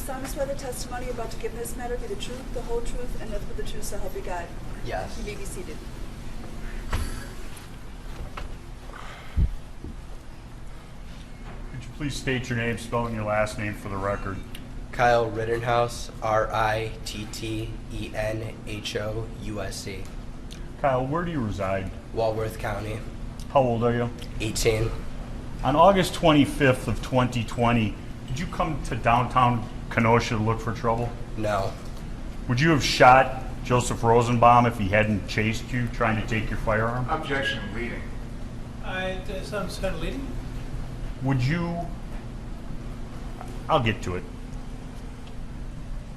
sound swear the testimony you're about to give in this matter be the truth, the whole truth, and nothing but the truth, so help you God? Yes. You may be seated. Could you please state your name, spelling your last name for the record? Kyle Rittenhouse, Rittenhouse. Kyle, where do you reside? Walworth County. How old are you? 18. On August 25th of 2020, did you come to downtown Kenosha to look for trouble? No. Would you have shot Joseph Rosenbaum if he hadn't chased you trying to take your firearm? Objection, leading. Sounds kind of leading. Would you... I'll get to it.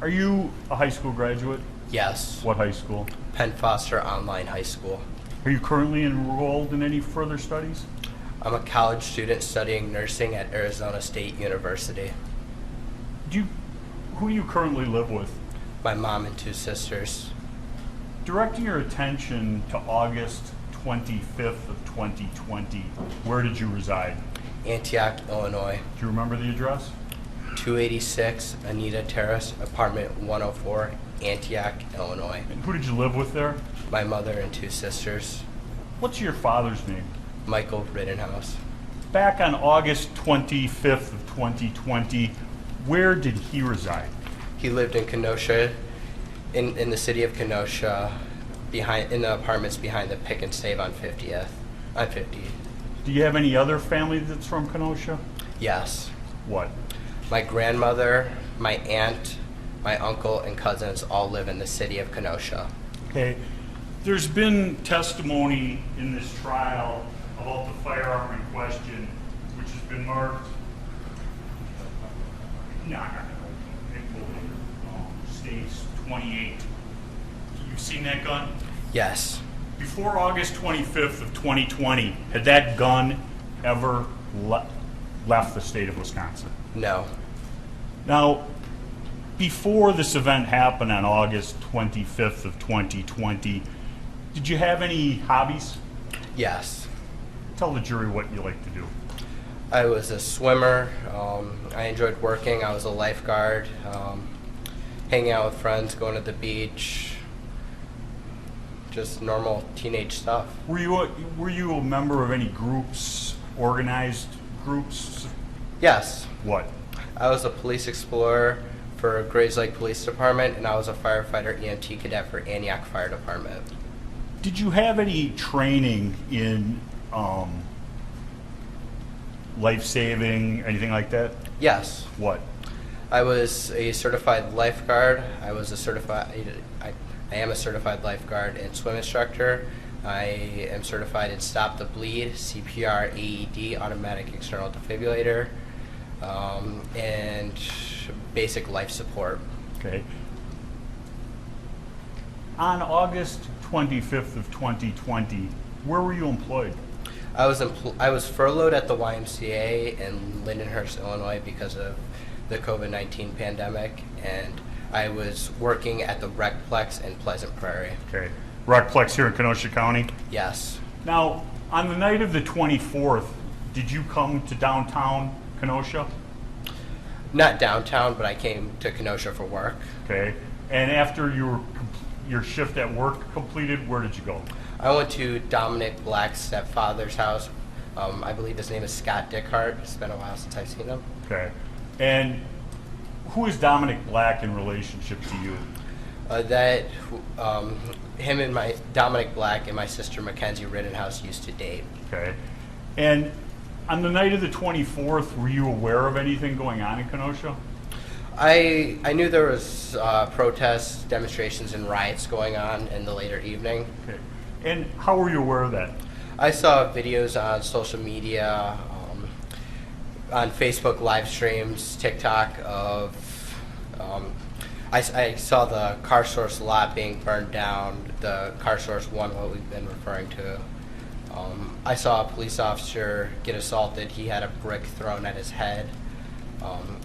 Are you a high school graduate? Yes. What high school? Penn Foster Online High School. Are you currently enrolled in any further studies? I'm a college student studying nursing at Arizona State University. Who do you currently live with? My mom and 2 sisters. Directing your attention to August 25th of 2020, where did you reside? Antioch, Illinois. Do you remember the address? 286 Anita Terrace, apartment 104, Antioch, Illinois. And who did you live with there? My mother and 2 sisters. What's your father's name? Michael Rittenhouse. Back on August 25th of 2020, where did he reside? He lived in Kenosha, in the city of Kenosha, in the apartments behind the Pick and Save on 50th. On 50. Do you have any other family that's from Kenosha? Yes. What? My grandmother, my aunt, my uncle, and cousins all live in the city of Kenosha. Okay. There's been testimony in this trial about the firearm in question, which has been marked. States 28. You've seen that gun? Yes. Before August 25th of 2020, had that gun ever left the state of Wisconsin? No. Now, before this event happened on August 25th of 2020, did you have any hobbies? Yes. Tell the jury what you like to do. I was a swimmer. I enjoyed working. I was a lifeguard. Hanging out with friends, going to the beach. Just normal teenage stuff. Were you a member of any groups, organized groups? Yes. What? I was a police explorer for Grays Lake Police Department, and I was a firefighter EMT cadet for Antioch Fire Department. Did you have any training in life-saving, anything like that? Yes. What? I was a certified lifeguard. I am a certified lifeguard and swim instructor. I am certified in Stop the Bleed, CPR, AED, automatic external defibrillator, and basic life support. Okay. On August 25th of 2020, where were you employed? I was furloughed at the YMCA in Lindenhurst, Illinois because of the COVID-19 pandemic, and I was working at the Recplex in Pleasant Prairie. Okay. Recplex here in Kenosha County? Yes. Now, on the night of the 24th, did you come to downtown Kenosha? Not downtown, but I came to Kenosha for work. Okay. And after your shift at work completed, where did you go? I went to Dominic Black's stepfather's house. I believe his name is Scott Dickhart. It's been a while since I've seen him. Okay. And who is Dominic Black in relationship to you? Dominic Black and my sister Mackenzie Rittenhouse used to date. Okay. And on the night of the 24th, were you aware of anything going on in Kenosha? I knew there was protests, demonstrations, and riots going on in the later evening. Okay. And how were you aware of that? I saw videos on social media, on Facebook live streams, TikTok of. I saw the Car Source lot being burned down, the Car Source 1, what we've been referring to. I saw a police officer get assaulted. He had a brick thrown at his head.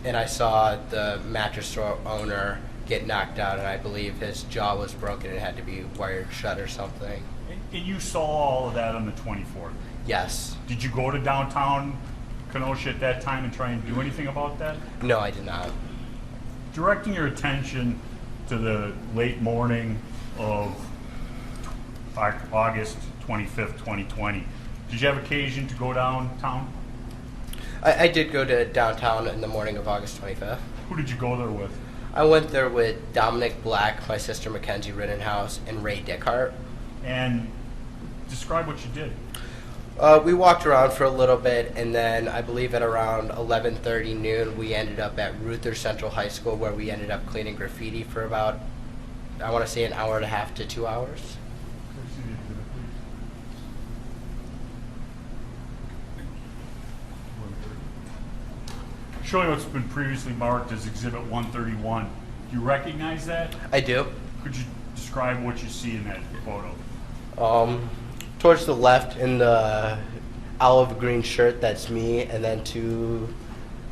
And I saw the mattress store owner get knocked out, and I believe his jaw was broken and had to be wired shut or something. And you saw all of that on the 24th? Yes. Did you go to downtown Kenosha at that time and try and do anything about that? No, I did not. directing your attention to the late morning of August 25th, 2020, did you have occasion to go downtown? I did go to downtown in the morning of August 25th. Who did you go there with? I went there with Dominic Black, my sister Mackenzie Rittenhouse, and Ray Dickhart. And describe what you did. We walked around for a little bit, and then I believe at around 11:30 noon, we ended up at Rittenhouse Central High School, where we ended up cleaning graffiti for about, I want to say, an hour and a half to 2 hours. Showing what's been previously marked as Exhibit 131. Do you recognize that? I do. Could you describe what you see in that photo? Towards the left in the olive green shirt, that's me, and then to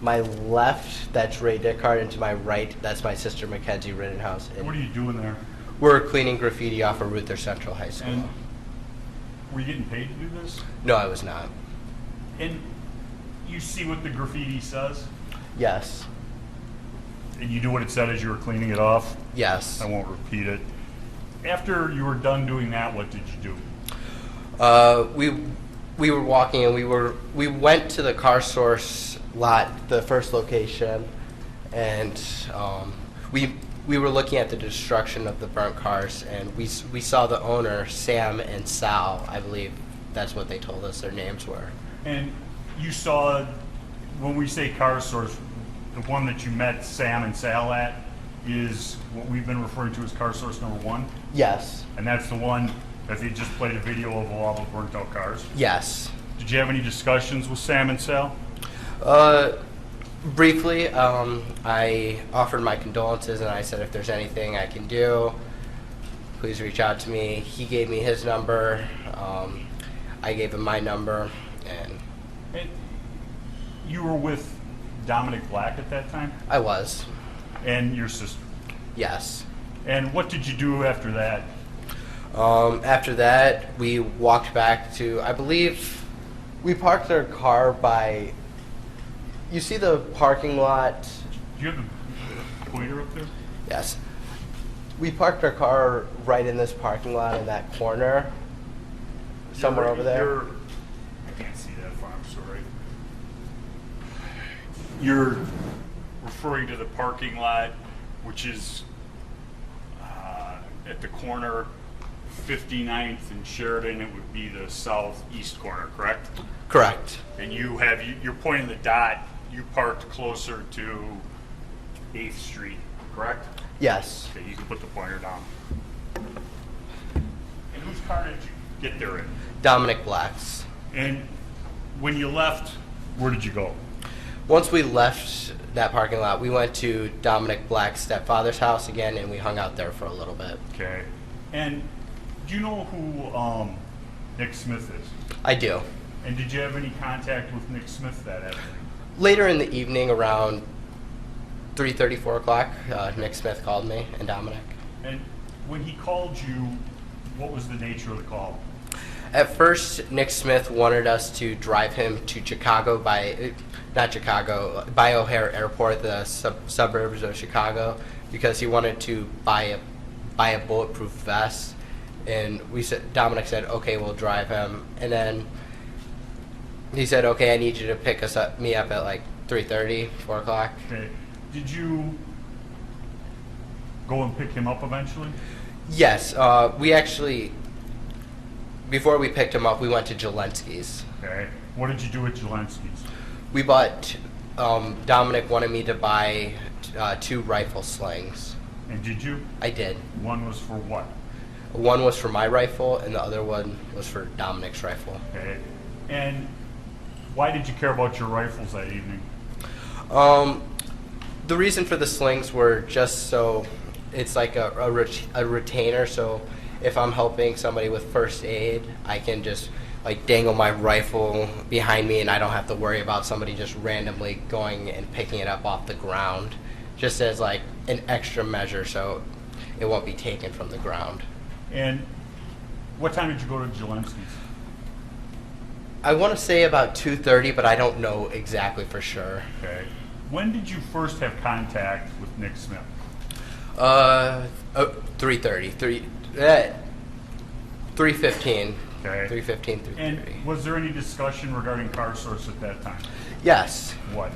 my left, that's Ray Dickhart, and to my right, that's my sister Mackenzie Rittenhouse. And What are you doing there? we're cleaning graffiti off of Rittenhouse Central High School. And were you getting paid to do this? No, I was not. And you see what the graffiti says? Yes. And you do what it said as you were cleaning it off? Yes. I won't repeat it. After you were done doing that, what did you do? We were walking, and we went to the car source lot, the first location, and we were looking at the destruction of the burnt cars, and we saw the owner, Sam and Sal, I believe that's what they told us their names were. And you saw, when we say car source, the one that you met Sam and Sal at is what we've been referring to as car source number 1? Yes. And that's the one that they just played a video of all the burnt out cars? Yes. Did you have any discussions with Sam and Sal? Briefly, I offered my condolences, and I said if there's anything I can do, please reach out to me. He gave me his number. I gave him my number, and you were with Dominic Black at that time? I was. And your sister? Yes. And what did you do after that? After that, we walked back to, I believe, we parked our car by, you see the parking lot? Do you have the pointer up there? Yes. We parked our car right in this parking lot in that corner, somewhere over there. I can't see that far, I'm sorry. You're referring to the parking lot, which is at the corner 59th and Sheridan. It would be the southeast corner, correct? Correct. And you're pointing the dot. You parked closer to 8th Street, correct? Yes. Okay, you can put the pointer down. And whose car did you get there in? Dominic Black's. And when you left, where did you go? Once we left that parking lot, we went to Dominic Black's stepfather's house again, and we hung out there for a little bit. Okay. And do you know who Nick Smith is? I do. And did you have any contact with Nick Smith that afternoon? Later in the evening, around 3:30, 4 o'clock, Nick Smith called me and Dominic. And when he called you, what was the nature of the call? At first, Nick Smith wanted us to drive him to Chicago by O'Hare Airport, the suburbs of Chicago, because he wanted to buy a bulletproof vest. And Dominic said, okay, we'll drive him. And then he said, okay, I need you to pick me up at like 3:30, 4 o'clock. Okay. Did you go and pick him up eventually? Yes, we actually, before we picked him up, we went to Jelensky's. Okay. What did you do at Jelensky's? We bought, Dominic wanted me to buy 2 rifle slings. And did you? I did. One was for what? One was for my rifle, and the other one was for Dominic's rifle. Okay. And why did you care about your rifles that evening? The reason for the slings were just so it's like a retainer, so if I'm helping somebody with first aid, I can just like dangle my rifle behind me, and I don't have to worry about somebody just randomly going and picking it up off the ground, just as like an extra measure so it won't be taken from the ground. And what time did you go to Jelensky's? I want to say about 2:30, but I don't know exactly for sure. Okay. When did you first have contact with Nick Smith? 3:30, 3:15. Okay. 3:15, 3:30. And was there any discussion regarding Car Source at that time? Yes. What?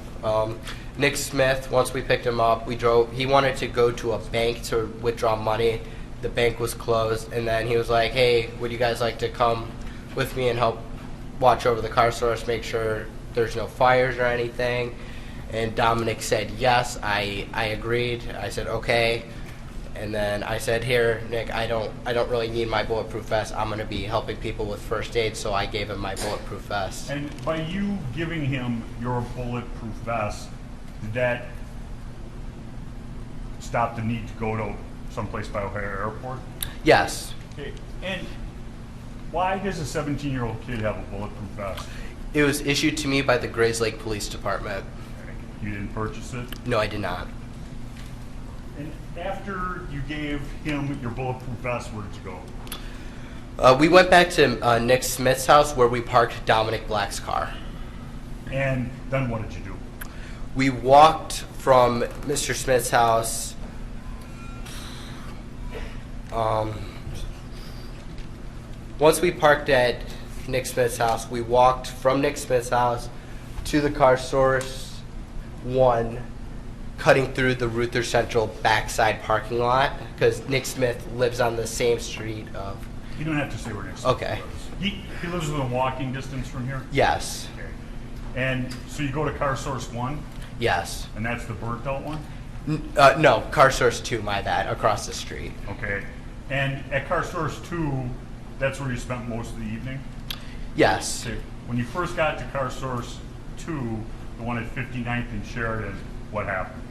Nick Smith, once we picked him up, we drove. He wanted to go to a bank to withdraw money. The bank was closed, and then he was like, "Hey, would you guys like to come with me and help watch over the car source, make sure there's no fires or anything?" And Dominic said yes. I agreed. I said okay, and then I said, "Here, Nick, I don't really need my bulletproof vest. I'm going to be helping people with first aid," so I gave him my bulletproof vest. And by you giving him your bulletproof vest, did that stop the need to go to someplace by O'Hare Airport? Yes. Okay. And why does a 17-year-old kid have a bulletproof vest? It was issued to me by the Grays Lake Police Department. Okay. You didn't purchase it? No, I did not. And after you gave him your bulletproof vest, where did you go? We went back to Nick Smith's house where we parked Dominic Black's car. And then what did you do? We walked from Mr. Smith's house. Once we parked at Nick Smith's house, we walked from Nick Smith's house to the car source 1, cutting through the Ruther Central backside parking lot because Nick Smith lives on the same street of. You don't have to say where Nick Smith Okay. lives. He lives within walking distance from here? Yes. Okay. And so you go to Car Source 1, Yes. and that's the burnt out one? No, car source 2, my bad, across the street. Okay. And at Car Source 2, that's where you spent most of the evening? Yes. Okay. When you first got to Car Source 2, the one at 59th and Sheridan, what happened?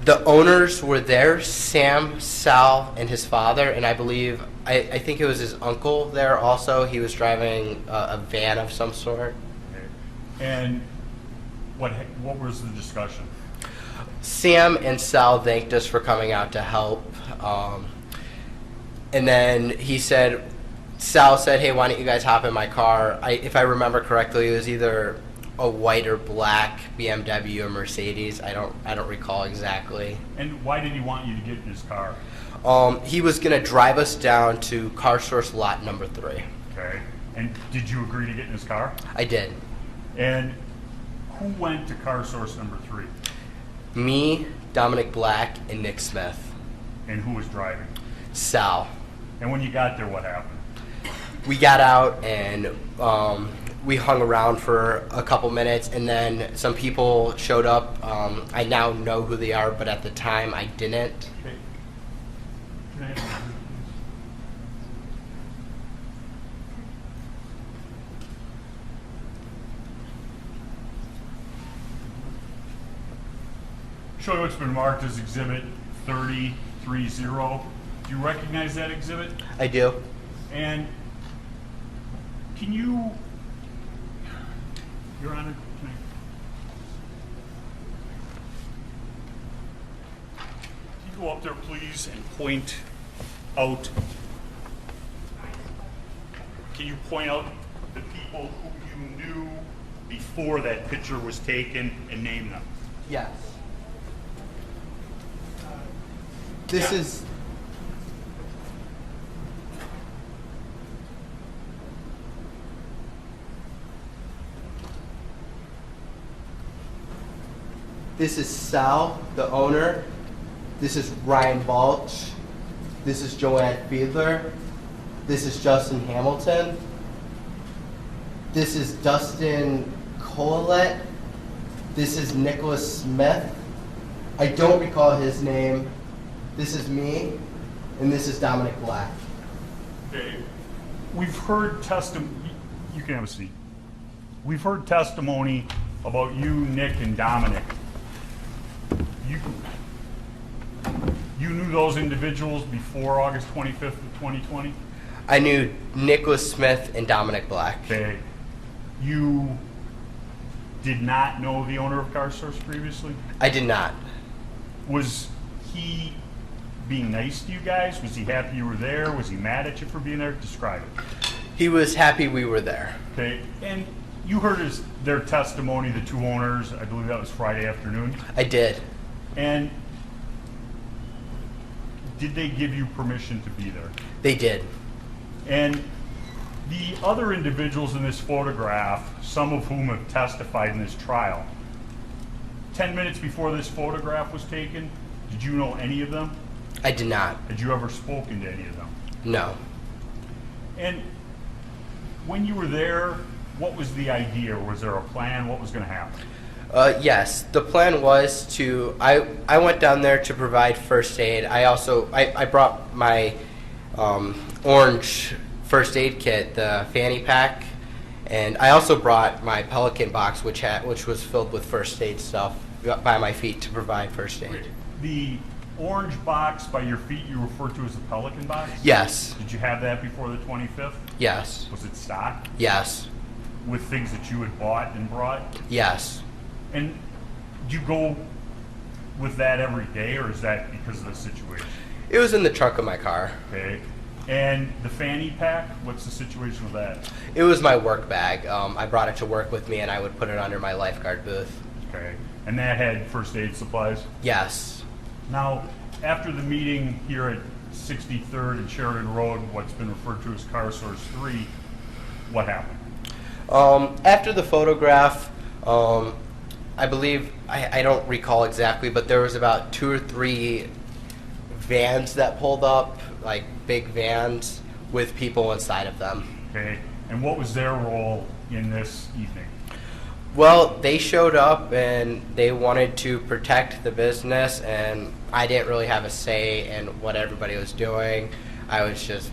The owners were there, Sam, Sal, and his father, and I believe, I think it was his uncle there also. He was driving a van of some sort. Okay. And what was the discussion? Sam and Sal thanked us for coming out to help. And then Sal said, "Hey, why don't you guys hop in my car?" If I remember correctly, it was either a white or black BMW or Mercedes. I don't recall exactly. And why did he want you to get in his car? He was going to drive us down to car source lot number 3. Okay. And did you agree to get in his car? I did. And who went to Car Source number 3? Me, Dominic Black, and Nick Smith. And who was driving? Sal. And when you got there, what happened? We got out and we hung around for a couple minutes, and then some people showed up. I now know who they are, but at the time I didn't. Okay. Can I have your please? Show you what's been marked as Exhibit 3030. Do you recognize that exhibit? I do. And can you, Your Honor, can you go up there, please, and point out, can you point out the people who you knew before that picture was taken and name them? Yes. This is. This is Sal, the owner. This is Ryan Balch. This is Joanne Fiedler. This is Justin Hamilton. This is Dustin Colette. This is Nicholas Smith. I don't recall his name. This is me, and this is Dominic Black. Okay. We've heard you can have a seat. We've heard testimony about you, Nick, and Dominic. You knew those individuals before August 25th of 2020? I knew Nicholas Smith and Dominic Black. Okay. You did not know the owner of Car Source previously? I did not. Was he being nice to you guys? Was he happy you were there? Was he mad at you for being there? Describe it. He was happy we were there. Okay. And you heard their testimony, the two owners, I believe that was Friday afternoon. I did. And did they give you permission to be there? They did. And the other individuals in this photograph, some of whom have testified in this trial, 10 minutes before this photograph was taken, did you know any of them? I did not. Had you ever spoken to any of them? No. And when you were there, what was the idea? Was there a plan? What was going to happen? Yes, the plan was to, I went down there to provide first aid. I brought my orange first aid kit, the fanny pack, and I also brought my Pelican box, which was filled with first aid stuff by my feet to provide first aid. The orange box by your feet you refer to as a Pelican box? Yes. Did you have that before the 25th? Yes. Was it stocked? Yes. With things that you had bought and brought? Yes. And do you go with that every day, or is that because of the situation? It was in the trunk of my car. Okay. And the fanny pack, what's the situation with that? It was my work bag. I brought it to work with me, and I would put it under my lifeguard booth. Okay. And that had first aid supplies? Yes. Now, after the meeting here at 63rd and Sheridan Road, what's been referred to as Car Source 3, what happened? After the photograph, I believe, I don't recall exactly, but there was about 2 or 3 vans that pulled up, like big vans with people inside of them. Okay. And what was their role in this evening? Well, they showed up and they wanted to protect the business, and I didn't really have a say in what everybody was doing. I was just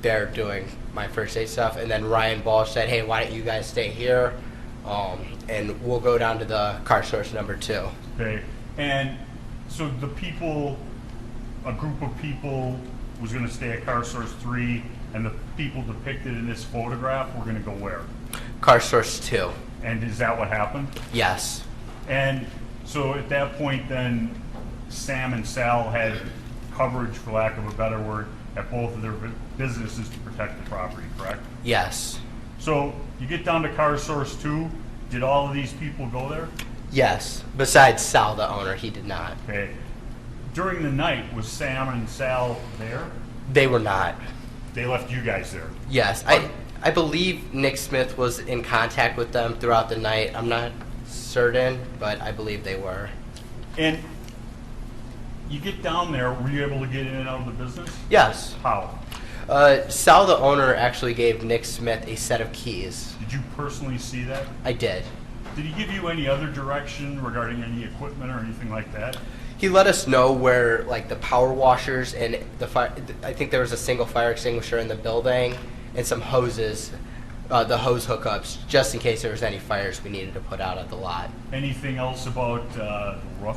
there doing my first aid stuff, and then Ryan Balch said, hey, why don't you guys stay here, and we'll go down to the car source number 2. Okay. And so the people, a group of people was going to stay at Car Source 3, and the people depicted in this photograph were going to go where? Car source 2. And is that what happened? Yes. And so at that point then, Sam and Sal had coverage, for lack of a better word, at both of their businesses to protect the property, correct? Yes. So you get down to Car Source 2, did all of these people go there? Yes. Besides Sal, the owner, he did not. Okay. During the night, was Sam and Sal there? They were not. They left you guys there? Yes. I believe Nick Smith was in contact with them throughout the night. I'm not certain, but I believe they were. And you get down there, were you able to get in and out of the business? Yes. How? Sal, the owner, actually gave Nick Smith a set of keys. Did you personally see that? I did. Did he give you any other direction regarding any equipment or anything like that? He let us know where, like, the power washers and the fire. I think there was a single fire extinguisher in the building and some hoses, the hose hookups, just in case there was any fires we needed to put out at the lot. Anything else about the roof?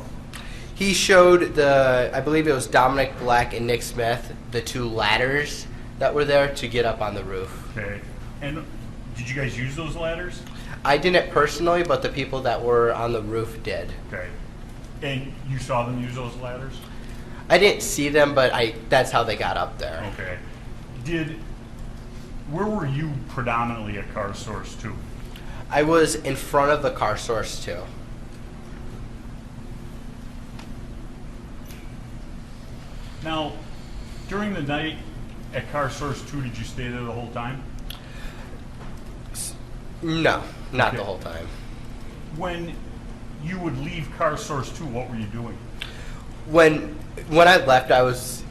He showed I believe it was Dominic Black and Nick Smith, the 2 ladders that were there to get up on the roof. Okay. And did you guys use those ladders? I didn't personally, but the people that were on the roof did. Okay. And you saw them use those ladders? I didn't see them, but that's how they got up there. Okay. Where were you predominantly at Car Source 2? I was in front of the car source, too. Now, during the night at Car Source 2, did you stay there the whole time? No, not Okay. the whole time. When you would leave Car Source 2, what were you doing? When I left, I was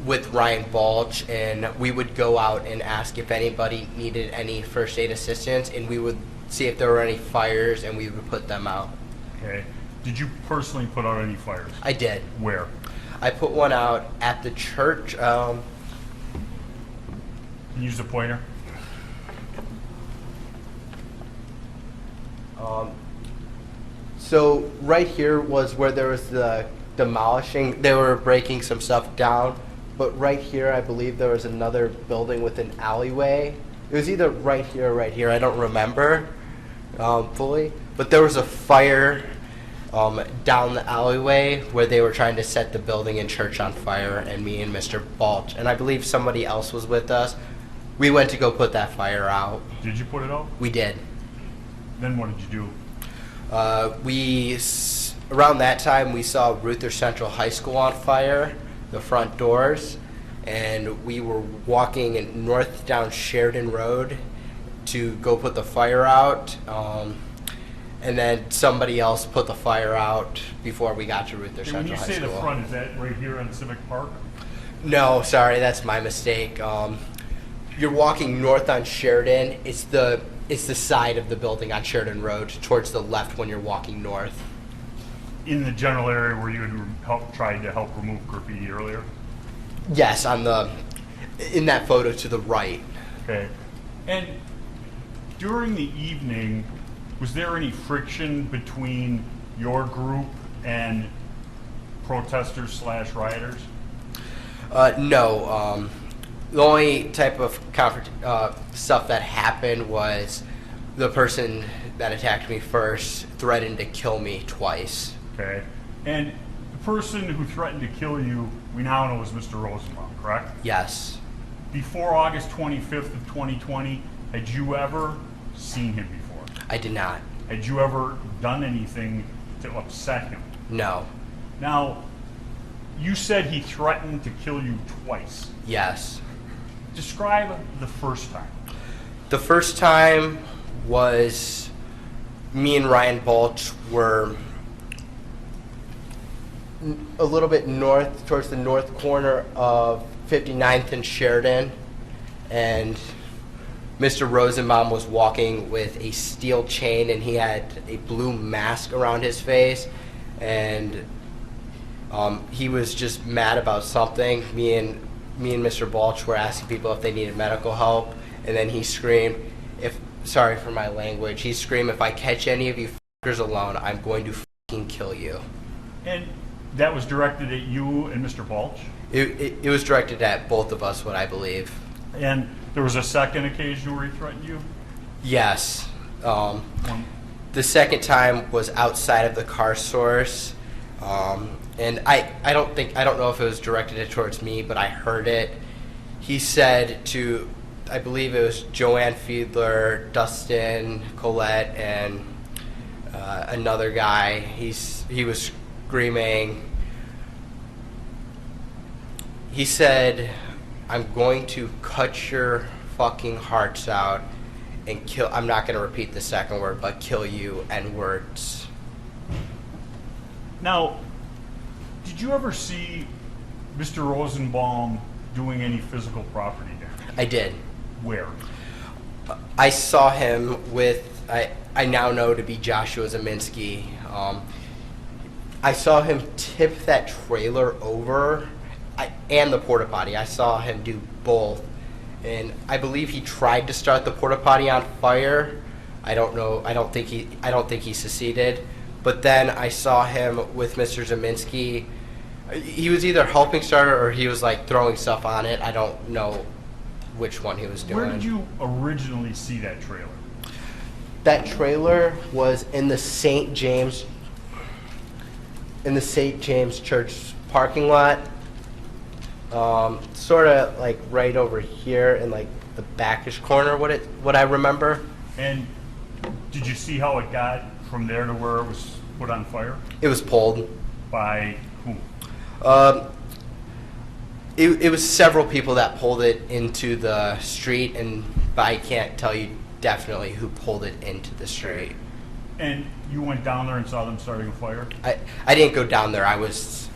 with Ryan Balch, and we would go out and ask if anybody needed any first aid assistance, and we would see if there were any fires, and we would put them out. Okay. Did you personally put out any fires? I did. Where? I put one out at the church. Can you use a pointer? So right here was where there was the demolishing. They were breaking some stuff down. But right here, I believe there was another building with an alleyway. It was either right here or right here. I don't remember fully. But there was a fire down the alleyway where they were trying to set the building and church on fire, and me and Mr. Balch, and I believe somebody else was with us. We went to go put that fire out. Did you put it out? We did. then what did you do? Around that time, we saw Ruther Central High School on fire, the front doors, and we were walking north down Sheridan Road to go put the fire out, and then somebody else put the fire out before we got to Ruther And when Central you High say School. the front, is that right here on Civic Park? No, sorry, that's my mistake. You're walking north on Sheridan. It's the side of the building on Sheridan Road, towards the left when you're walking north. In the general area where you had tried to help remove graffiti earlier? Yes, in that photo to the right. Okay. And during the evening, was there any friction between your group and protesters/rioters? No. The only type of stuff that happened was the person that attacked me first threatened to kill me twice. Okay. And the person who threatened to kill you, we now know is Mr. Rosenbaum, correct? Yes. Before August 25th of 2020, had you ever seen him before? I did not. Had you ever done anything to upset him? No. Now, you said he threatened to kill you twice. Yes. Describe the first time. The first time was me and Ryan Balch were a little bit north, towards the north corner of 59th and Sheridan, and Mr. Rosenbaum was walking with a steel chain, and he had a blue mask around his face, and he was just mad about something. Me and Mr. Balch were asking people if they needed medical help, and then he screamed, sorry for my language, he screamed, "If I catch any of you fuckers alone, I'm going to fucking kill you." And that was directed at you and Mr. Balch? It was directed at both of us, what I believe. And there was a second occasion where he threatened you? Yes. One. The second time was outside of the car source, and I don't know if it was directed towards me, but I heard it. He said to, I believe it was Joanne Fiedler, Dustin, Colette, and another guy. He was screaming. He said, "I'm going to cut your fucking hearts out and kill." I'm not going to repeat the second word, but kill you, N-words. Now, did you ever see Mr. Rosenbaum doing any physical property damage? I did. Where? I saw him with, I now know to be Joshua Zeminski. I saw him tip that trailer over and the porta potty. I saw him do both, and I believe he tried to start the porta potty on fire. I don't know. I don't think he succeeded. But then I saw him with Mr. Zeminski. He was either helping start it or he was like throwing stuff on it. I don't know which one he was doing. Where did you originally see that trailer? That trailer was in the St. James Church parking lot. Sort of like right over here in like the backish corner, what I remember. And did you see how it got from there to where it was put on fire? It was pulled. By whom? It was several people that pulled it into the street, but I can't tell you definitely who pulled it into the street. And you went down there and saw them starting a fire? I didn't go down there. I was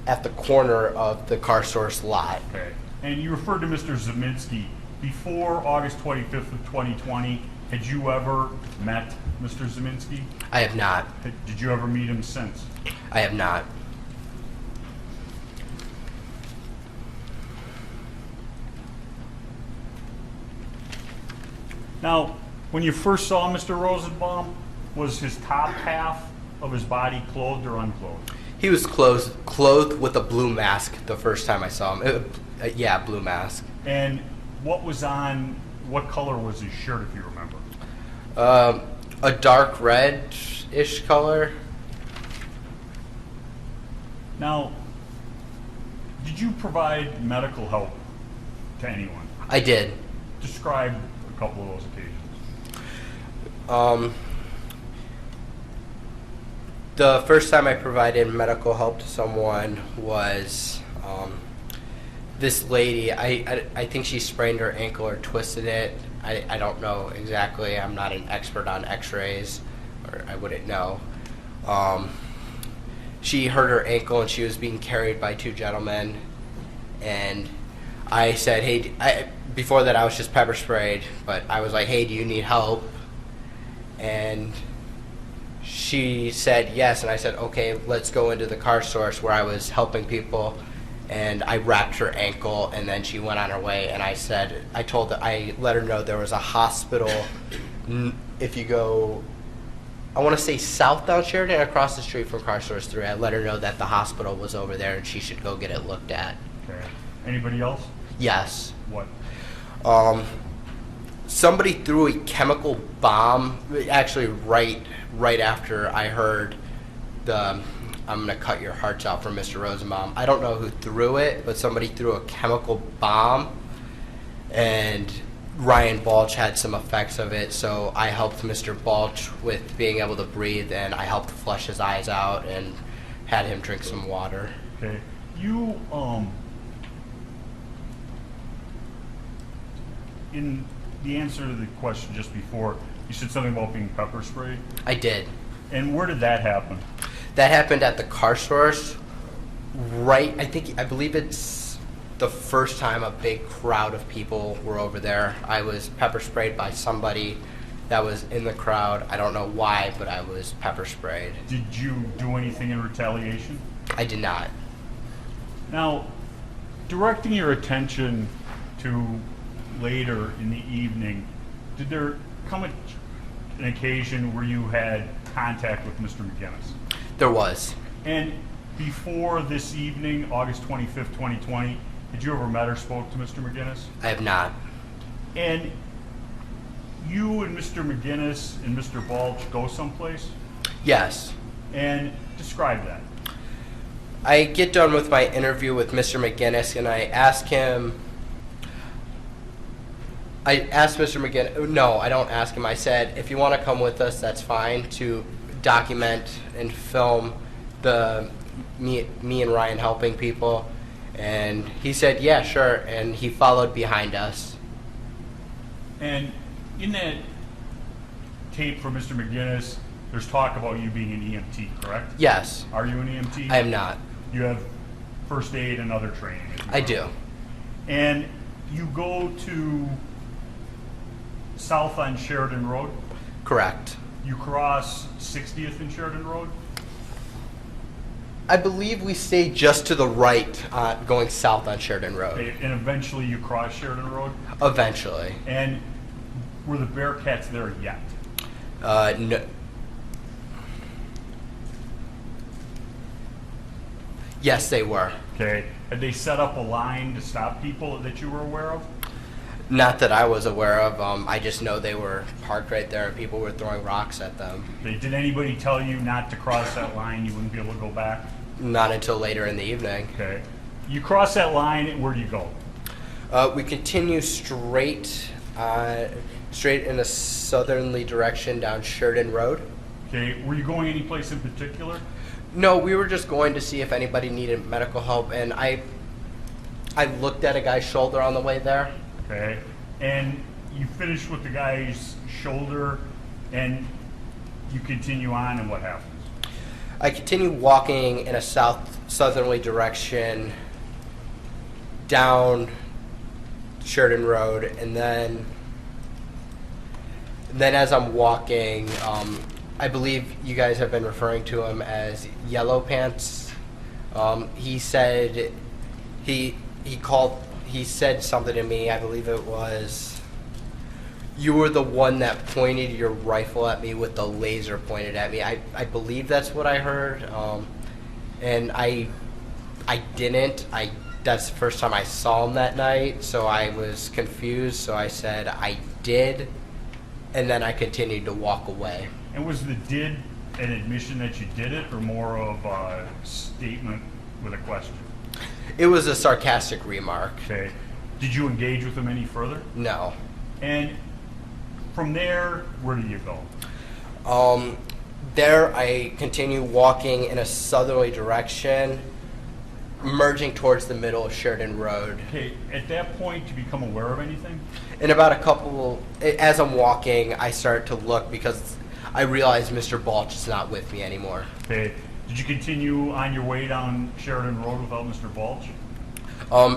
at the corner of the car source lot. Okay. And you referred to Mr. Zeminski. Before August 25th of 2020, had you ever met Mr. Zeminski? I have not. Did you ever meet him since? I have not. Now, when you first saw Mr. Rosenbaum, was his top half of his body clothed or unclothed? He was clothed with a blue mask the first time I saw him. Yeah, blue mask. And what color was his shirt, if you remember? A dark red-ish color. Now, did you provide medical help to anyone? I did. Describe a couple of those occasions. The first time I provided medical help to someone was this lady. I think she sprained her ankle or twisted it. I don't know exactly. I'm not an expert on x-rays, or I wouldn't know. She hurt her ankle and she was being carried by two gentlemen. And I said, hey, before that I was just pepper sprayed, but I was like, hey, do you need help? And she said yes, and I said, okay, let's go into the car source where I was helping people. And I wrapped her ankle, and then she went on her way. And I let her know there was a hospital. If you go, I want to say south down Sheridan, across the street from car source 3. I let her know that the hospital was over there, and she should go get it looked at. Okay. Anybody else? Yes. What? Somebody threw a chemical bomb. Actually, right after I heard the "I'm gonna cut your hearts out" from Mr. Rosenbaum. I don't know who threw it, but somebody threw a chemical bomb, and Ryan Balch had some effects of it. So I helped Mr. Balch with being able to breathe, and I helped flush his eyes out and had him drink some water. Okay. You in the answer to the question just before, you said something about being pepper sprayed. I did. And where did that happen? That happened at the car source. I believe it's the first time a big crowd of people were over there. I was pepper sprayed by somebody that was in the crowd. I don't know why, but I was pepper sprayed. Did you do anything in retaliation? I did not. Now, directing your attention to later in the evening, did there come an occasion where you had contact with Mr. McGinnis? There was. And before this evening, August 25th, 2020, had you ever met or spoke to Mr. McGinnis? I have not. And you and Mr. McGinnis and Mr. Balch go someplace? Yes. And describe that. I get done with my interview with Mr. McGinnis, and I ask him. I asked Mr. McGinnis. No, I don't ask him. I said, if you want to come with us, that's fine, to document and film me and Ryan helping people. And he said, yeah, sure. And he followed behind us. And in that tape from Mr. McGinnis, there's talk about you being an EMT, correct? Yes. Are you an EMT? I am not. You have first aid and other training? I do. And you go to south on Sheridan Road? Correct. You cross 60th and Sheridan Road? I believe we stay just to the right going south on Sheridan Road. Okay, and eventually you cross Sheridan Road? Eventually. And were the Bearcats there yet? No. Yes, they were. Okay. Had they set up a line to stop people that you were aware of? Not that I was aware of. I just know they were parked right there and people were throwing rocks at them. Okay. Did anybody tell you not to cross that line? You wouldn't be able to go back? Not until later in the evening. Okay. You cross that line, where do you go? We continue straight in a southerly direction down Sheridan Road. Okay. Were you going any place in particular? No, we were just going to see if anybody needed medical help, and I looked at a guy's shoulder on the way there. Okay. And you finish with the guy's shoulder, and you continue on, and what happens? I continue walking in a southerly direction down Sheridan Road, and then as I'm walking, I believe you guys have been referring to him as Yellow Pants. He said he said something to me. I believe it was, you were the one that pointed your rifle at me with the laser pointed at me. I believe that's what I heard. And I didn't. That's the first time I saw him that night, so I was confused. So I said I did, and then I continued to walk away. And was the did an admission that you did it, or more of a statement with a question? It was a sarcastic remark. Okay. Did you engage with him any further? No. And from there, where do you go? there, I continue walking in a southerly direction, merging towards the middle of Sheridan Road. Okay, at that point, do you become aware of anything? In about as I'm walking, I start to look because I realize Mr. Balch is not with me anymore. Okay, did you continue on your way down Sheridan Road without Mr. Balch?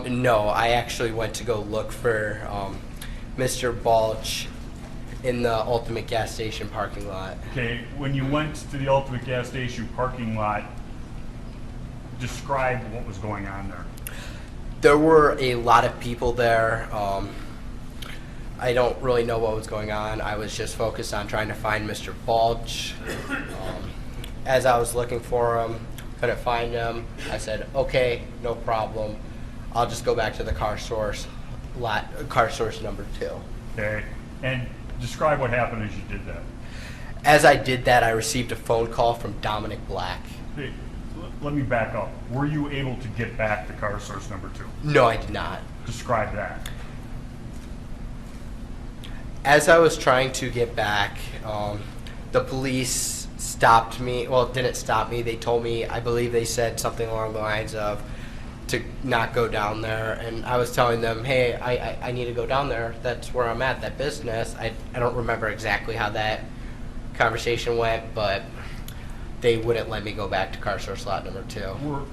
No, I actually went to go look for Mr. Balch in the Ultimate gas station parking lot. Okay, when you went to the Ultimate gas station parking lot, describe what was going on there. There were a lot of people there. I don't really know what was going on. I was just focused on trying to find Mr. Balch. As I was looking for him, couldn't find him. I said, okay, no problem. I'll just go back to the car source number 2. Okay, and describe what happened as you did that. As I did that, I received a phone call from Dominic Black. Hey, let me back up. Were you able to get back to car source number 2? No, I did not. Describe that. As I was trying to get back, the police stopped me. Well, didn't stop me. They told me, I believe they said something along the lines of to not go down there. And I was telling them, hey, I need to go down there. That's where I'm at, that business. I don't remember exactly how that conversation went, but they wouldn't let me go back to car source lot number 2.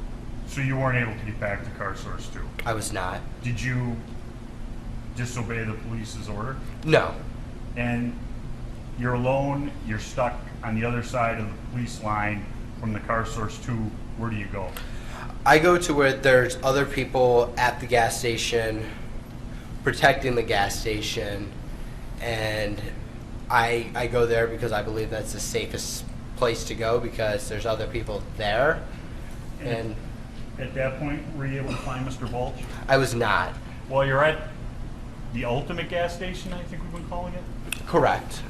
So you weren't able to get back to car source 2? I was not. Did you disobey the police's order? No. And you're alone, you're stuck on the other side of the police line from the car source 2. Where do you go? I go to where there's other people at the gas station protecting the gas station, and I go there because I believe that's the safest place to go because there's other people there. And at that point, were you able to find Mr. Balch? I was not. Well, you're at the Ultimate gas station, I think we've been calling it? Correct.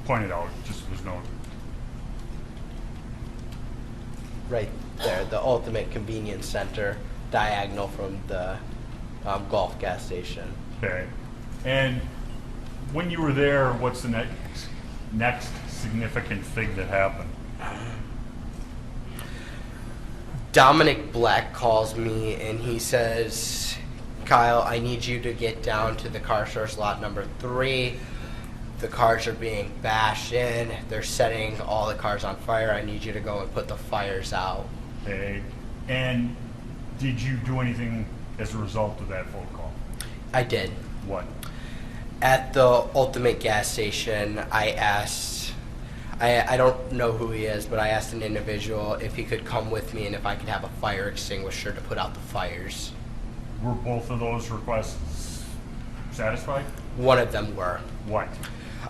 Pointed out, just was noted. Right there, the Ultimate Convenience Center, diagonal from the Gulf gas station. Okay. And when you were there, what's the next significant thing that happened? Dominic Black calls me and he says, Kyle, I need you to get down to the car source lot number 3. The cars are being bashed in. They're setting all the cars on fire. I need you to go and put the fires out. Okay. And did you do anything as a result of that phone call? I did. What? At the Ultimate gas station, I asked, I don't know who he is, but I asked an individual if he could come with me and if I could have a fire extinguisher to put out the fires. Were both of those requests satisfied? One of them were. What?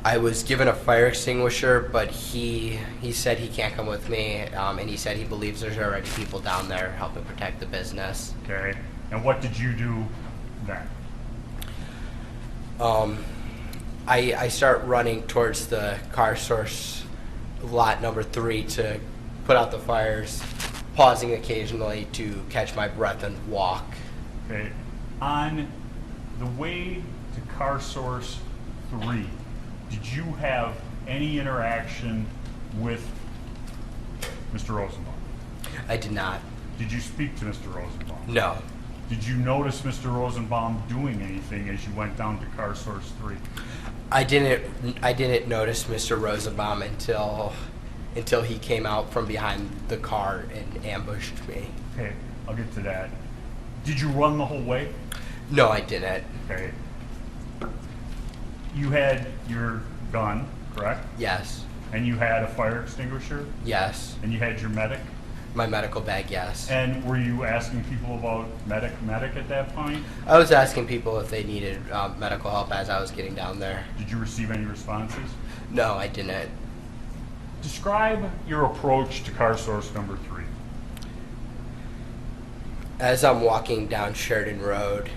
I was given a fire extinguisher, but he said he can't come with me, and he said he believes there's already people down there helping protect the business. Okay. And what did you do then? I start running towards the car source lot number 3 to put out the fires, pausing occasionally to catch my breath and walk. Okay. On the way to car source 3, did you have any interaction with Mr. Rosenbaum? I did not. Did you speak to Mr. Rosenbaum? No. Did you notice Mr. Rosenbaum doing anything as you went down to car source 3? I didn't notice Mr. Rosenbaum until he came out from behind the car and ambushed me. Okay, I'll get to that. Did you run the whole way? No, I didn't. Okay. You had your gun, correct? Yes. And you had a fire extinguisher? Yes. And you had your medic? My medical bag, yes. And were you asking people about medic at that point? I was asking people if they needed medical help as I was getting down there. Did you receive any responses? No, I didn't. Describe your approach to car source number 3. As I'm walking down Sheridan Road,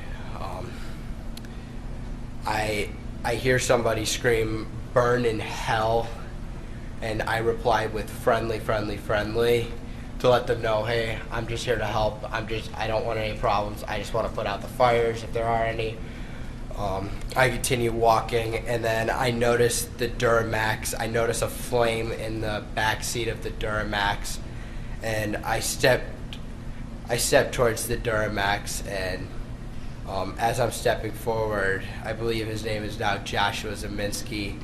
I hear somebody scream, "Burn in hell," and I reply with friendly, friendly, friendly to let them know, hey, I'm just here to help. I don't want any problems. I just want to put out the fires if there are any. I continue walking, and then I notice the Duramax. I notice a flame in the back seat of the Duramax, and I step towards the Duramax, and as I'm stepping forward, I believe his name is now Joshua Zeminski.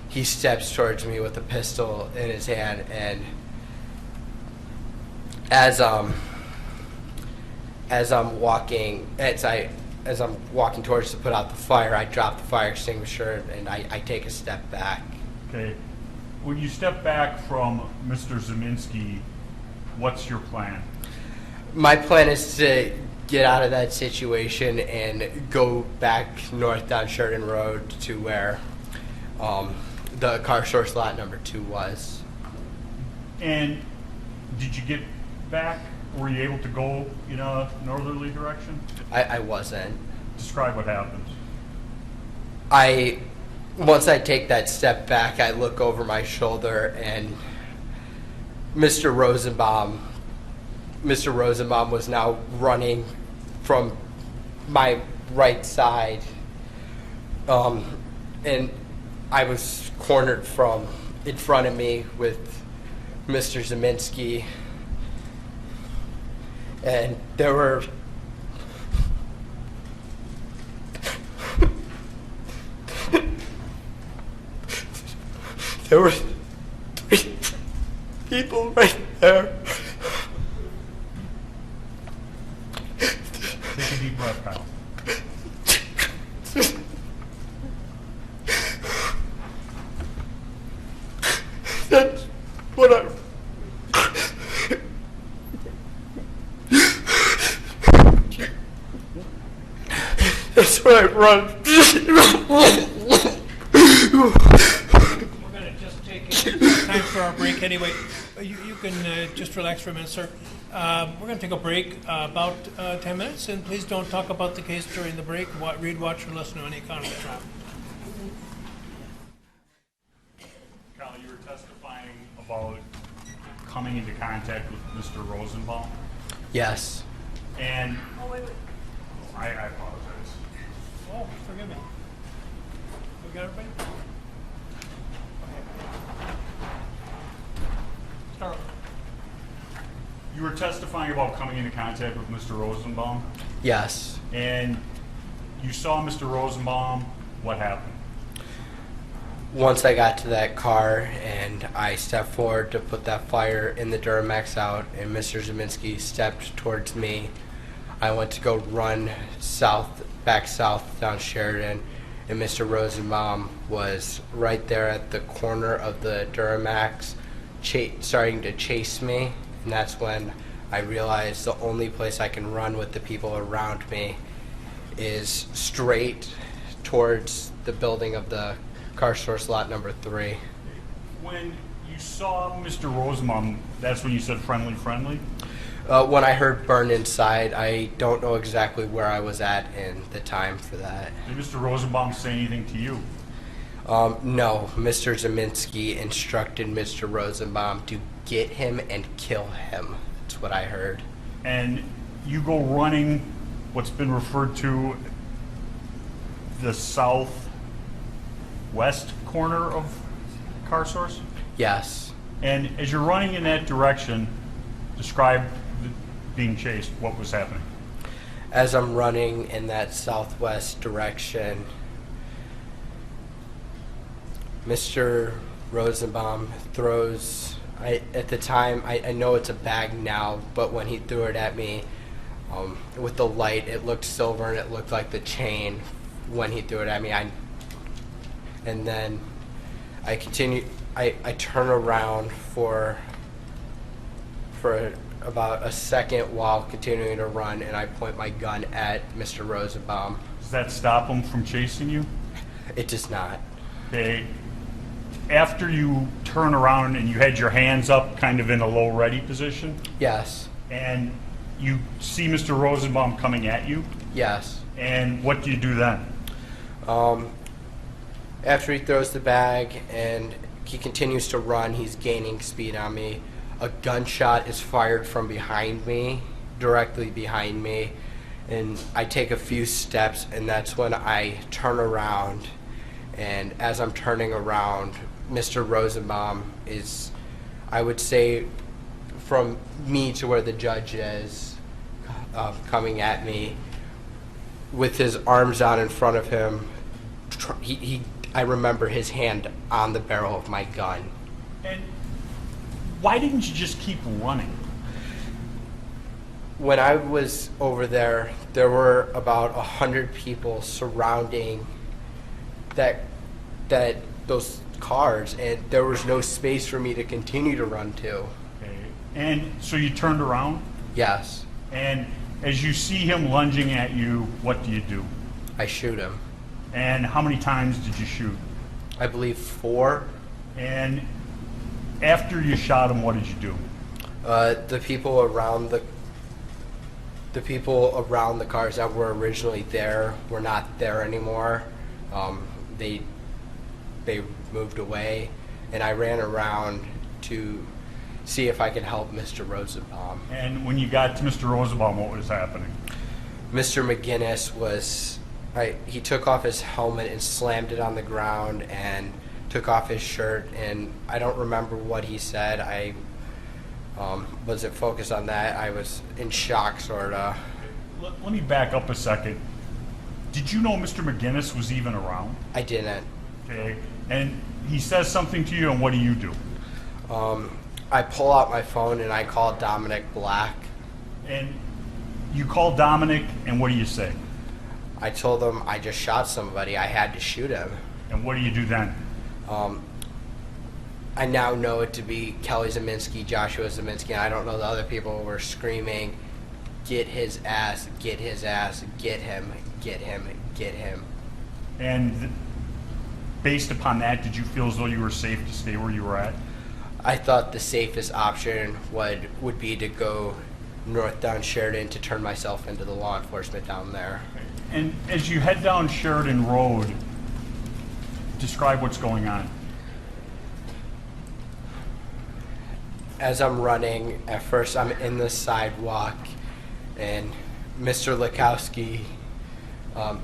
He steps towards me with a pistol in his hand, and as I'm walking towards to put out the fire, I drop the fire extinguisher and I take a step back. Okay. When you step back from Mr. Zeminski, what's your plan? My plan is to get out of that situation and go back north down Sheridan Road to where the car source lot number 2 was. And did you get back? Were you able to go in a northerly direction? I wasn't. Describe what happens. Once I take that step back, I look over my shoulder, and Mr. Rosenbaum was now running from my right side, and I was cornered from in front of me with Mr. Zeminski, and there were there were 3 people right there. Take a deep breath, Kyle. That's what That's what I run. We're going to just take time for our break anyway. You can just relax for a minute, sir. We're going to take a break about 10 minutes, and please don't talk about the case during the break. Read, watch, or listen to any account of the trial. Kyle, you were testifying about coming into contact with Mr. Rosenbaum, Yes. and Oh, wait. I apologize. Oh, forgive me. We got everybody? Okay. Start. You were testifying about coming into contact with Mr. Rosenbaum, Yes. and you saw Mr. Rosenbaum. What happened? Once I got to that car and I stepped forward to put that fire in the Duramax out, and Mr. Zeminski stepped towards me, I went to go run back south down Sheridan, and Mr. Rosenbaum was right there at the corner of the Duramax, starting to chase me. And that's when I realized the only place I can run with the people around me is straight towards the building of the car source lot number 3. When you saw Mr. Rosenbaum, that's when you said friendly? When I heard burn inside, I don't know exactly where I was at in the time for that. Did Mr. Rosenbaum say anything to you? No, Mr. Zeminski instructed Mr. Rosenbaum to get him and kill him. That's what I heard. And you go running what's been referred to the southwest corner of car source? Yes. And as you're running in that direction, describe being chased. What was happening? As I'm running in that southwest direction, Mr. Rosenbaum throws, at the time, I know it's a bag now, but when he threw it at me, with the light, it looked silver and it looked like the chain when he threw it at me. And then I turn around for about a second while continuing to run, and I point my gun at Mr. Rosenbaum. Does that stop him from chasing you? It does not. Okay. After you turn around and you had your hands up kind of in a low ready position, Yes. and you see Mr. Rosenbaum coming at you, Yes. and what do you do then? After he throws the bag and he continues to run, he's gaining speed on me. A gunshot is fired from behind me, directly behind me, and I take a few steps, and that's when I turn around. And as I'm turning around, Mr. Rosenbaum is, I would say, from me to where the judge is, coming at me with his arms out in front of him. I remember his hand on the barrel of my gun. And why didn't you just keep running? When I was over there, there were about 100 people surrounding those cars, and there was no space for me to continue to run to. Okay. And so you turned around? Yes. And as you see him lunging at you, what do? I shoot him. And how many times did you shoot? I believe 4. And after you shot him, what did you do? The people around the cars that were originally there were not there anymore. They moved away, and I ran around to see if I could help Mr. Rosenbaum. And when you got to Mr. Rosenbaum, what was happening? Mr. McGinnis he took off his helmet and slammed it on the ground and took off his shirt, and I don't remember what he said. I wasn't focused on that. I was in shock, sort of. Let me back up a second. Did you know Mr. McGinnis was even around? I didn't. Okay. And he says something to you, and what do? I pull out my phone and I call Dominic Black. And you call Dominic, and what do you say? I told him I just shot somebody. I had to shoot him. And what do you do then? I now know it to be Kelly Zeminski, Joshua Zeminski, and I don't know the other people were screaming, "Get his ass, get his ass, get him, get him, get him." And based upon that, did you feel as though you were safe to stay where you were at? I thought the safest option would be to go north down Sheridan to turn myself into the law enforcement down there. And as you head down Sheridan Road, describe what's going on. As I'm running, at first I'm in the sidewalk, and Mr. Lukowski,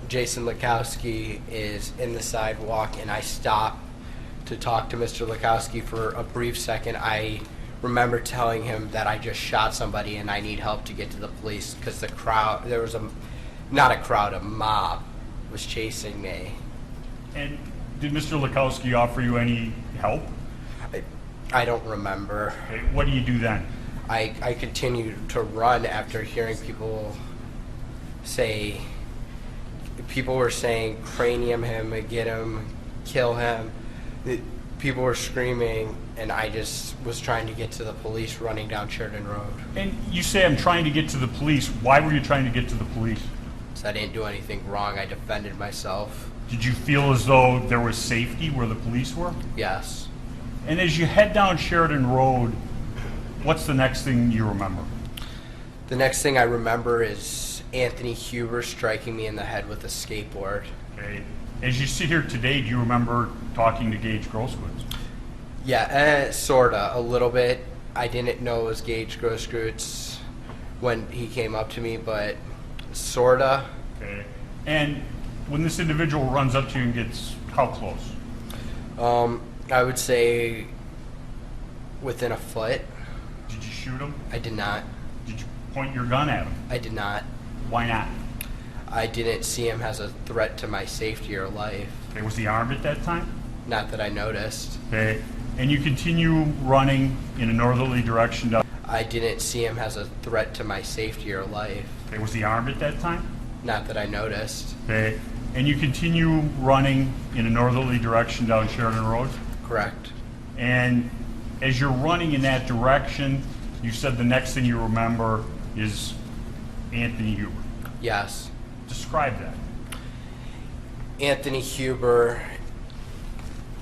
Jason Lukowski, is in the sidewalk, and I stop to talk to Mr. Lukowski for a brief second. I remember telling him that I just shot somebody and I need help to get to the police because a mob was chasing me. And did Mr. Lukowski offer you any help? I don't remember. Okay, what do you do then? I continued to run after hearing people were saying, cranium him, get him, kill him. People were screaming, and I just was trying to get to the police running down Sheridan Road. And you say, I'm trying to get to the police. Why were you trying to get to the police? So I didn't do anything wrong. I defended myself. Did you feel as though there was safety where the police were? Yes. And as you head down Sheridan Road, what's the next thing you remember? The next thing I remember is Anthony Huber striking me in the head with a skateboard. Okay. As you sit here today, do you remember talking to Gage Grosskreutz? Yeah, sorta, a little bit. I didn't know it was Gage Grosskreutz when he came up to me, but sorta. Okay. And when this individual runs up to you and gets how close? I would say within a foot. Did you shoot him? I did not. Did you point your gun at him? I did not. Why not? I didn't see him as a threat to my safety or life. Okay, was he armed at that time? Not that I noticed. Okay. And you continue running in a northerly direction down. I didn't see him as a threat to my safety or life. Okay, was he armed at that time? Not that I noticed. Okay. And you continue running in a northerly direction down Sheridan Road? Correct. And as you're running in that direction, you said the next thing you remember is Anthony Huber. Yes. Describe that. Anthony Huber,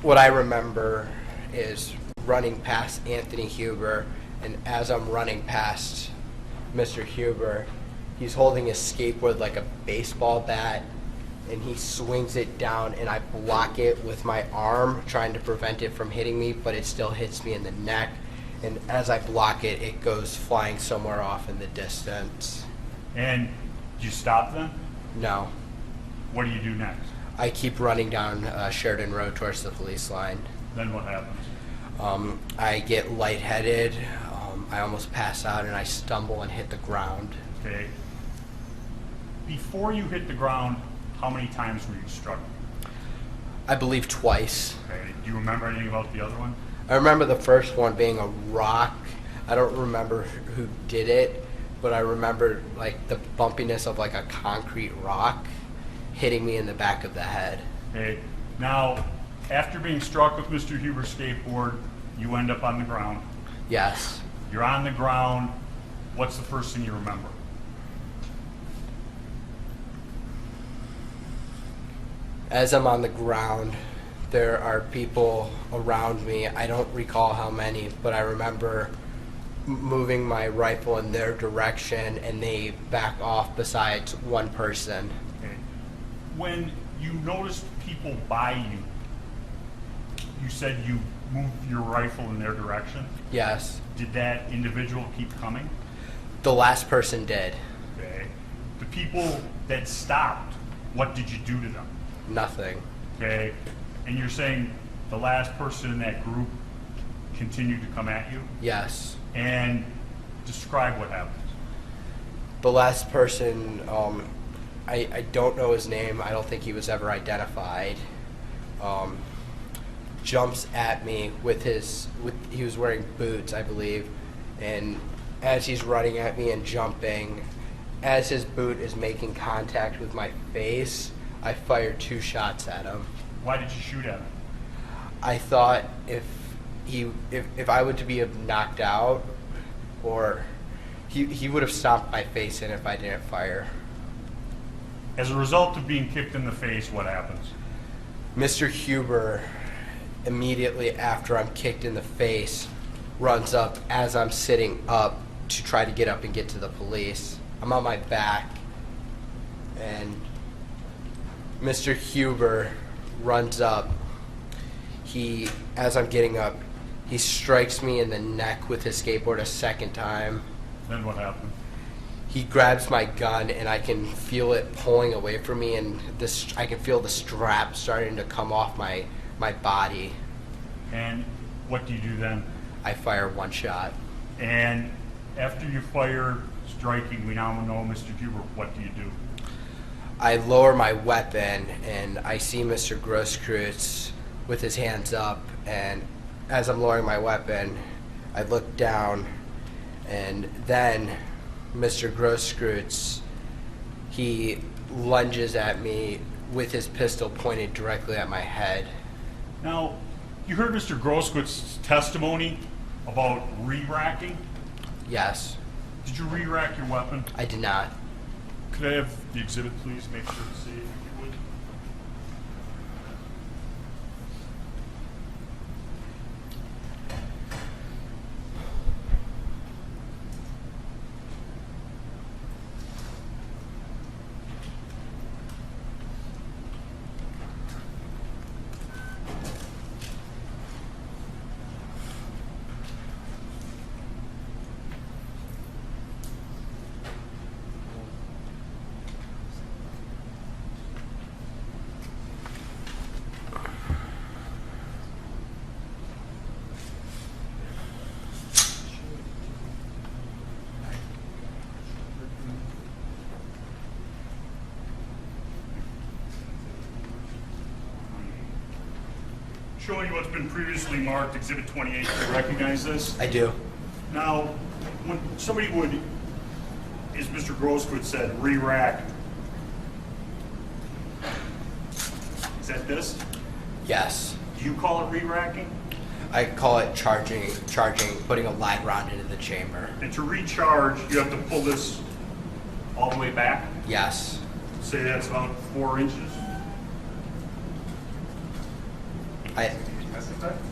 what I remember is running past Anthony Huber, and as I'm running past Mr. Huber, he's holding a skateboard like a baseball bat, and he swings it down, and I block it with my arm, trying to prevent it from hitting me, but it still hits me in the neck. And as I block it, it goes flying somewhere off in the distance. And Did you stop then? No. What do you do next? I keep running down Sheridan Road towards the police line. Then what happens? I get lightheaded. I almost pass out and I stumble and hit the ground. Okay. Before you hit the ground, how many times were you struck? I believe twice. Okay. Do you remember anything about the other one? I remember the first one being a rock. I don't remember who did it, but I remember like the bumpiness of like a concrete rock hitting me in the back of the head. Okay. Now, after being struck with Mr. Huber's skateboard, you end up on the ground. Yes. You're on the ground. What's the first thing you remember? As I'm on the ground, there are people around me. I don't recall how many, but I remember moving my rifle in their direction and they back off besides one person. Okay. When you noticed people by you, you said you moved your rifle in their direction. Yes. Did that individual keep coming? The last person did. Okay. The people that stopped, what did you do to them? Nothing. Okay. And you're saying the last person in that group continued to come at you? Yes. And describe what happened. The last person, I don't know his name. I don't think he was ever identified. Jumps at me he was wearing boots, I believe, and as he's running at me and jumping, as his boot is making contact with my face, I fired 2 shots at him. Why did you shoot at him? I thought if I were to be knocked out, or he would have stomped my face in if I didn't fire. As a result of being kicked in the face, what happens? Mr. Huber, immediately after I'm kicked in the face, runs up as I'm sitting up to try to get up and get to the police. I'm on my back, and Mr. Huber runs up. As I'm getting up, he strikes me in the neck with his skateboard a second time. Then what happened? He grabs my gun, and I can feel it pulling away from me, and I can feel the strap starting to come off my body. And what do you do then? I fire 1 shot. And after you fire, striking, we now know Mr. Huber, what do you do? I lower my weapon, and I see Mr. Grosskreutz with his hands up, and as I'm lowering my weapon, I look down, and then Mr. Grosskreutz, he lunges at me with his pistol pointed directly at my head. Now, you heard Mr. Grosskreuz's testimony about re-racking. Yes. Did you re-rack your weapon? I did not. Could I have the exhibit, please? Make sure to see if you would. Showing you what's been previously marked, Exhibit 28. Do you recognize this? I do. Now, when somebody would, as Mr. Grosskreutz said, re-rack, is that this? Yes. Do you call it re-racking? I call it charging, putting a live round into the chamber. And to recharge, you have to pull this all the way back? Yes. Say that's about 4 inches?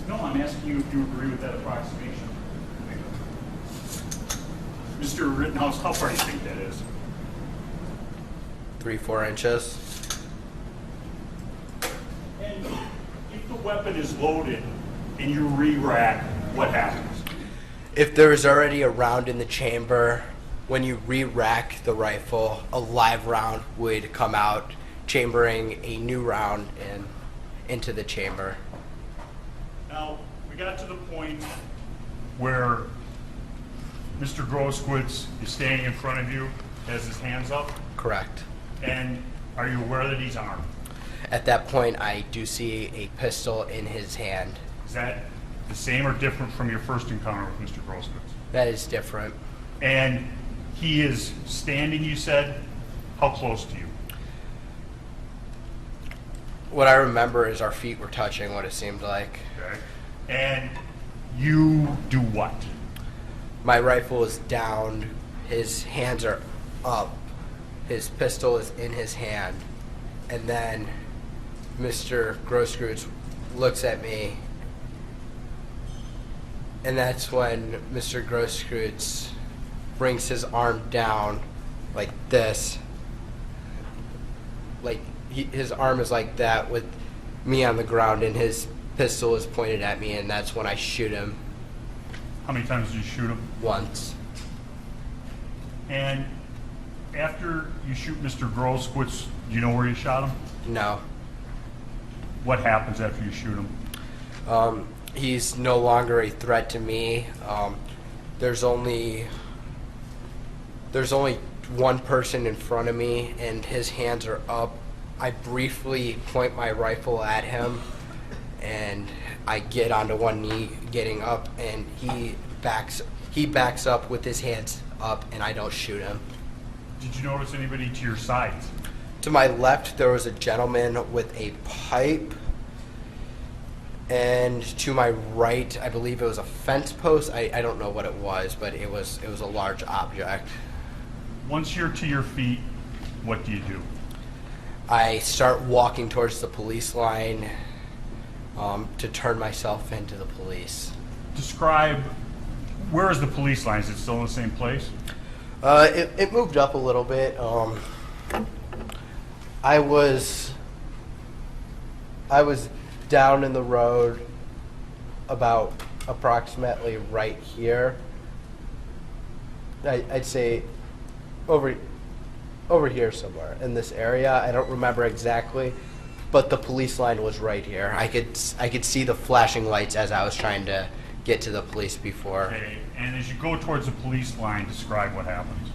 No, I'm asking you if you agree with that approximation. Mr. Rittenhouse, how far do you think that is? 3-4 inches. And if the weapon is loaded and you re-rack, what happens? If there is already a round in the chamber, when you re-rack the rifle, a live round would come out, chambering a new round into the chamber. Now, we got to the point where Mr. Groskowitz is standing in front of you, has his hands up, Correct. and are you aware that he's armed? At that point, I do see a pistol in his hand. Is that the same or different from your first encounter with Mr. Groskowitz? That is different. And he is standing, you said, how close to you? What I remember is our feet were touching, what it seemed like. Okay. And you do what? My rifle is down, his hands are up, his pistol is in his hand, and then Mr. Groskowitz looks at me, and that's when Mr. Groskowitz brings his arm down like this, like his arm is like that with me on the ground, and his pistol is pointed at me, and that's when I shoot him How many times did you shoot him? once. And after you shoot Mr. Groskowitz, do you know where you shot him? No. What happens after you shoot him? He's no longer a threat to me. There's only one person in front of me, and his hands are up. I briefly point my rifle at him, and I get onto one knee, getting up, and he backs up with his hands up, and I don't shoot him. Did you notice anybody to your side? To my left, there was a gentleman with a pipe, and to my right, I believe it was a fence post. I don't know what it was, but it was a large object. Once you're to your feet, what do you do? I start walking towards the police line to turn myself into the police. Describe, where is the police line? Is it still in the same place? It moved up a little bit. I was down in the road about approximately right here. I'd say over here somewhere in this area. I don't remember exactly, but the police line was right here. I could see the flashing lights as I was trying to get to the police before. Okay, and as you go towards the police line, describe what happens.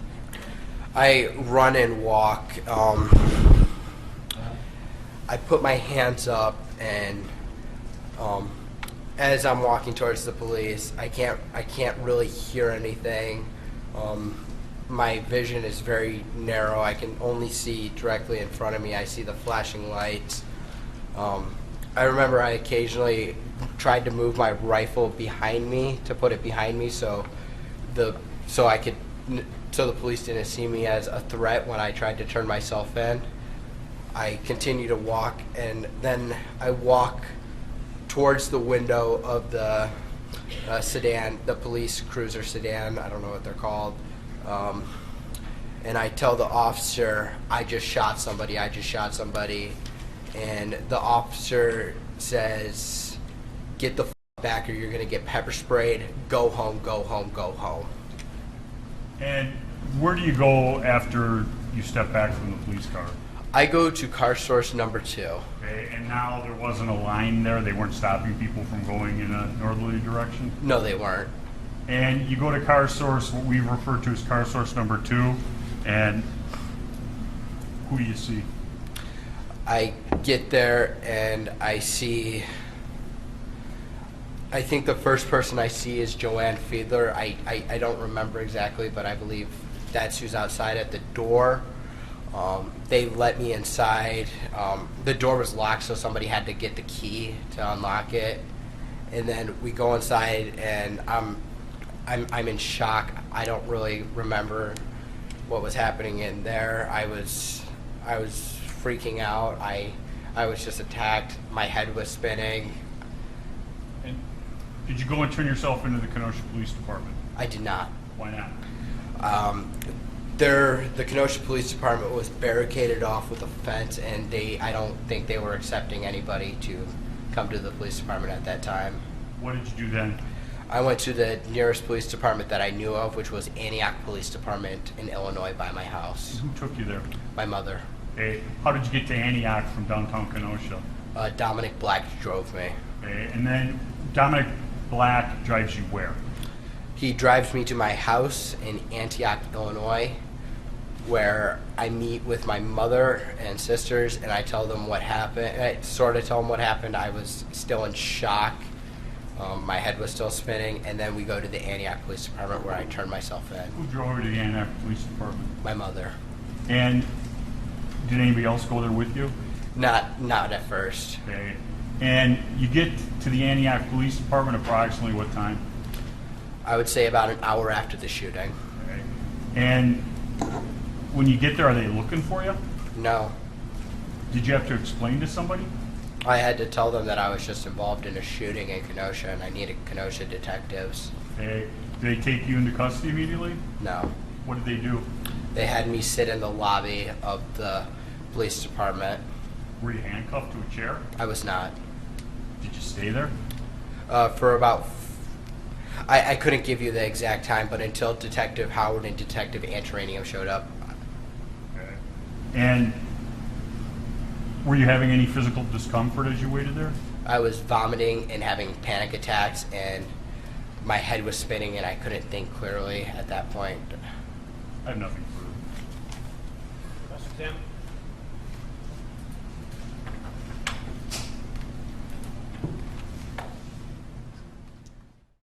I run and walk. I put my hands up, and as I'm walking towards the police, I can't really hear anything. My vision is very narrow. I can only see directly in front of me. I see the flashing lights. I remember I occasionally tried to move my rifle behind me, to put it behind me, so the police didn't see me as a threat when I tried to turn myself in. I continue to walk, and then I walk towards the window of the sedan, the police cruiser sedan. I don't know what they're called. And I tell the officer, I just shot somebody. And the officer says, get the back or you're going to get pepper sprayed. Go home, go home, go home. And where do you go after you step back from the police car? I go to car source number 2. Okay, and now there wasn't a line there? They weren't stopping people from going in a northerly direction? No, they weren't. And you go to car source, what we refer to as car source number 2, and who do you see? I get there and I see, I think the first person I see is Joanne Fiedler. I don't remember exactly, but I believe that's who's outside at the door. They let me inside. The door was locked, so somebody had to get the key to unlock it. And then we go inside, and I'm in shock. I don't really remember what was happening in there. I was freaking out. I was just attacked. My head was spinning. And did you go and turn yourself into the Kenosha Police Department? I did not. Why not? The Kenosha Police Department was barricaded off with a fence, and I don't think they were accepting anybody to come to the police department at that time. What did you do then? I went to the nearest police department that I knew of, which was Antioch Police Department in Illinois by my house. Who took you there? My mother. Okay. How did you get to Antioch from downtown Kenosha? Dominic Black drove me. Okay. And then Dominic Black drives you where? He drives me to my house in Antioch, Illinois, where I meet with my mother and sisters, and I tell them what happened. I sort of tell them what happened. I was still in shock. My head was still spinning, and then we go to the Antioch Police Department where I turn myself in. Who drove you to the Antioch Police Department? My mother. And did anybody else go there with you? Not at first. Okay. And you get to the Antioch Police Department approximately what time? I would say about an hour after the shooting. Okay. And when you get there, are they looking for you? No. Did you have to explain to somebody? I had to tell them that I was just involved in a shooting in Kenosha and I needed Kenosha detectives. Okay. Did they take you into custody immediately? No. What did they do? They had me sit in the lobby of the police department. Were you handcuffed to a chair? I was not. Did you stay there? For about... I couldn't give you the exact time, but until Detective Howard and Detective Antaranium showed up. Okay. And were you having any physical discomfort as you waited there? I was vomiting and having panic attacks, and my head was spinning, and I couldn't think clearly at that point. I have nothing further. Mr. Tim?